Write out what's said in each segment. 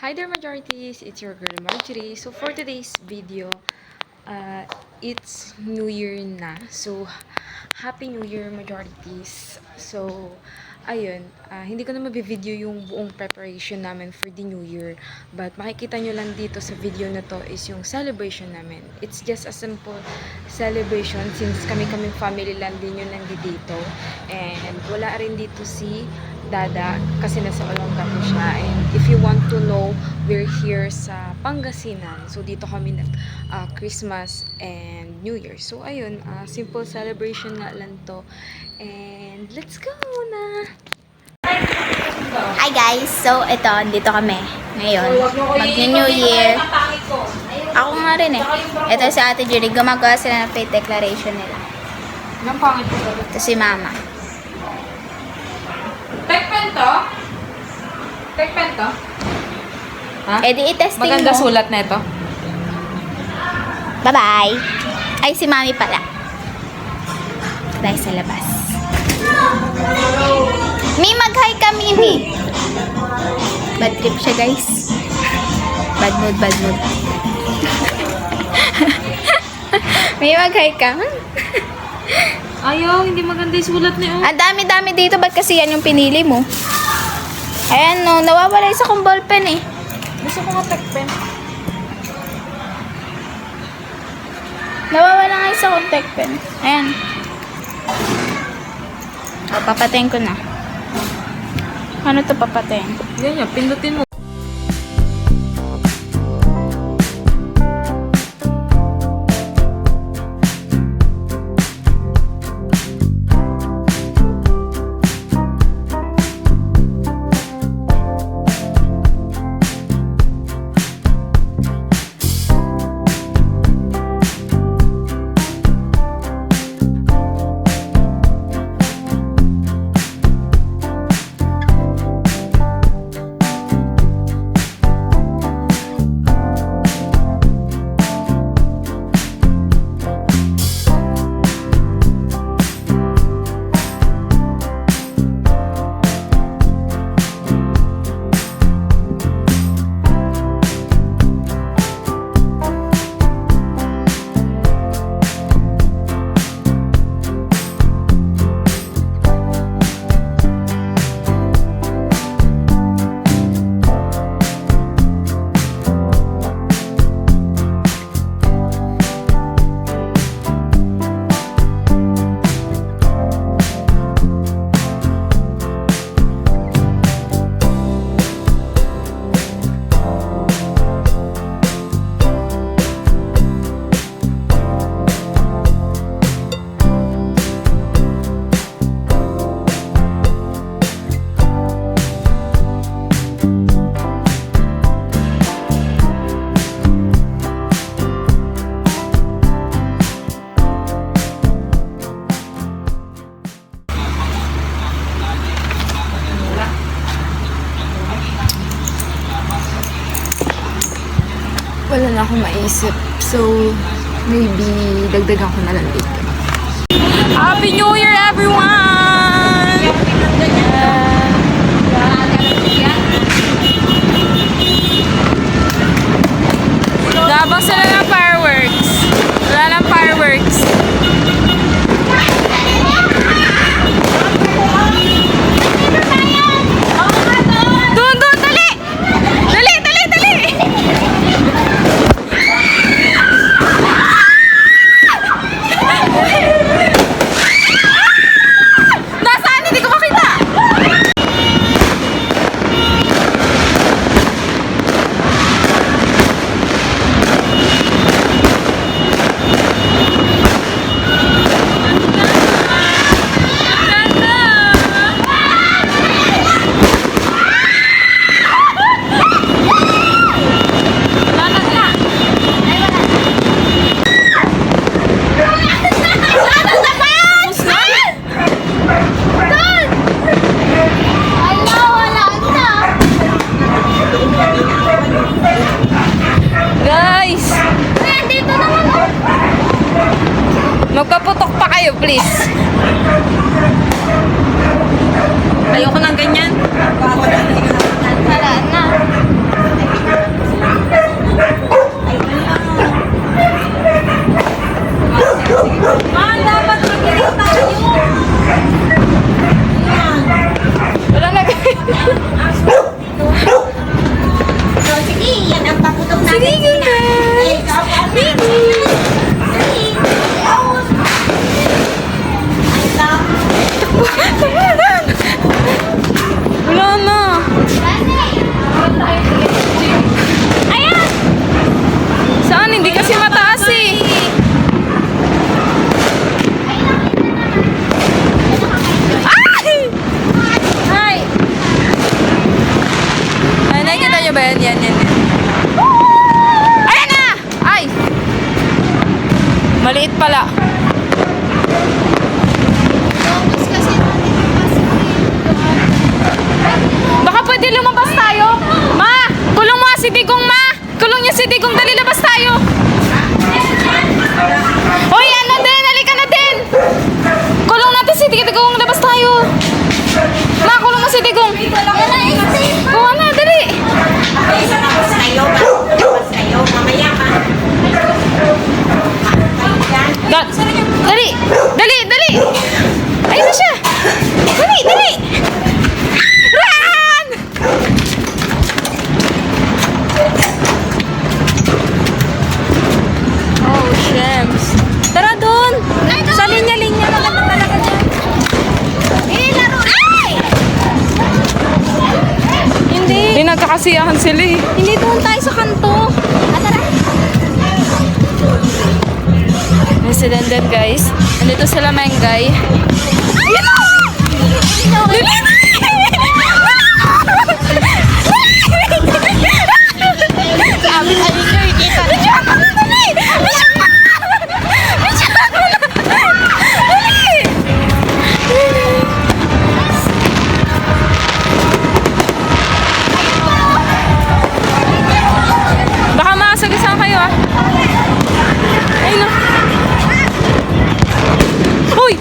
Hi there majorities, it's your girl Marjorie. So for today's video, it's New Year na. So Happy New Year majorities. So ayun, hindi ko na mabivideo yung buong preparation namin for the New Year. But makikita nyo lang dito sa video na to is yung celebration namin. It's just a simple celebration since kami-kaming family lang din yung nandito. And wala rin dito si Dada kasi nasa Olongapo siya. And if you want to know, we're here sa Pangasinan. So dito kami nag Christmas and New Year. So ayun, simple celebration nga lang to. And let's go na! Hi guys! So ito, dito kami ngayon. Mag-New Year. Ako nga rin eh. Ito si Ate Julie. Gumagawa sila ng faith declaration nila. Anong pangit po to? Ito si Mama. Tekpen to? Tekpen to? Ha? Eh di i-testing Maganda mo. sulat na ito. Bye-bye! Ay, si Mami pala. Tayo sa labas. May mag-hi ka, Mimi! Bad trip siya, guys. Bad mood, bad mood. May mag-hi ka. Ayaw, hindi maganda yung sulat niyo. Ang dami-dami dito. Ba't kasi yan yung pinili mo? Ayan, no. Nawawala isa kong ballpen, eh. Gusto ko nga tekpen. Nawawala nga isa kong pen. Ayan. O, papatayin ko na. Ano to papatayin? Yan yan, pindutin mo. Wala na akong maisip. So, maybe dagdagan ko na lang dito. Happy New Year, everyone! Gabang sila ng fireworks. Wala ng fireworks. Doon, doon, dali! Dali, dali, dali! Nasaan? Hindi ko makita! niyo ba yan? Yan. Ayan na! Ay! Maliit pala. Baka pwede lumabas tayo. Ma! Kulong mo si Digong, ma! Kulong niya si Digong. Dali, labas tayo. Hoy, ano din? Halika na din. Kulong natin si Digong. Labas tayo. Ma, kulong mo si Digong. Kuha na, dali. Dali. Ayun na siya. Dali. Run! Oh, shems. Tara doon. Sa linya-linya. Maganda talaga dyan. Ay! Hindi. Hindi nagkakasiyahan sila eh. Hindi, doon tayo sa kanto. Tara. Resident din guys. Nandito sila Mengay. Ayun na! Dali! Sabi sa inyo, ikita na siya. Dali! Baka masagasaan kayo ah. Ayun na. Uy!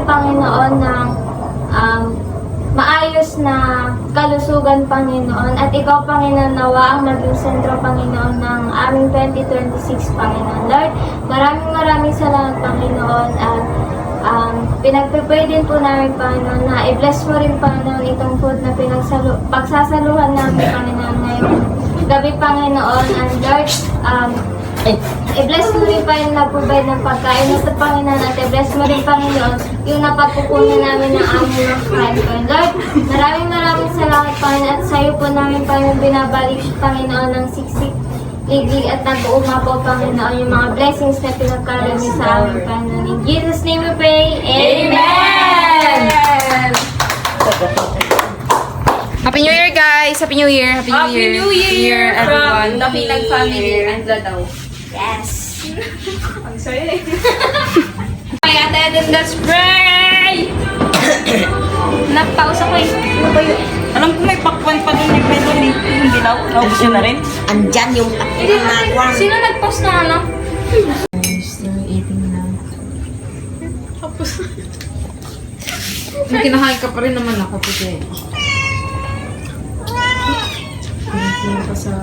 Panginoon ng maayos na kalusugan, Panginoon. At ikaw, Panginoon, nawa ang maging sentro, Panginoon, ng aming 2026, Panginoon. Lord, maraming salamat, Panginoon. At pinagpipray din po namin, Panginoon, na i-bless mo rin, Panginoon, itong food na pagsasaluhan namin, Panginoon, ngayong gabi, Panginoon. And Lord, i-bless mo rin pa yung nag-provide ng pagkain ito, Panginoon, at i-bless mo rin, Panginoon, yung napagkukunan namin ng aming mga kain, Panginoon. Lord, maraming salamat, Panginoon, at sa'yo po namin, Panginoon, binabalik, Panginoon, ng siksik, liglig at nag-uuma po, Panginoon, yung mga blessings na pinagkaroon niyo sa amin, Panginoon. In Jesus' name we pray, Amen! Happy New Year, guys! Happy New Year! Happy New Year, everyone! From Dahilag family and Ladaw. Yes! Ang saya eh. May attendance spray! Napaus ako eh. Ano ba yun? Alam ko may pakwan pa doon yung pedo ni yung dilaw. Naubos yun na rin. Andyan yung takot na warm. Sino nag-post na ano? May kinakain ka pa rin naman ako, Pide. Pinagpino ka sa...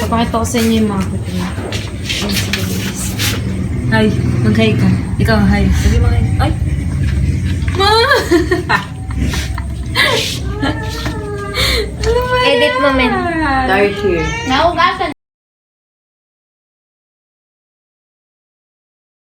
Papakita ko sa inyo yung mga kutin. Ayan, sige, guys. Hi, mag-hi ka. Ikaw, hi. Sabi mo, hi. Ay! Ma! Edit moment. Dark here. Naugasan.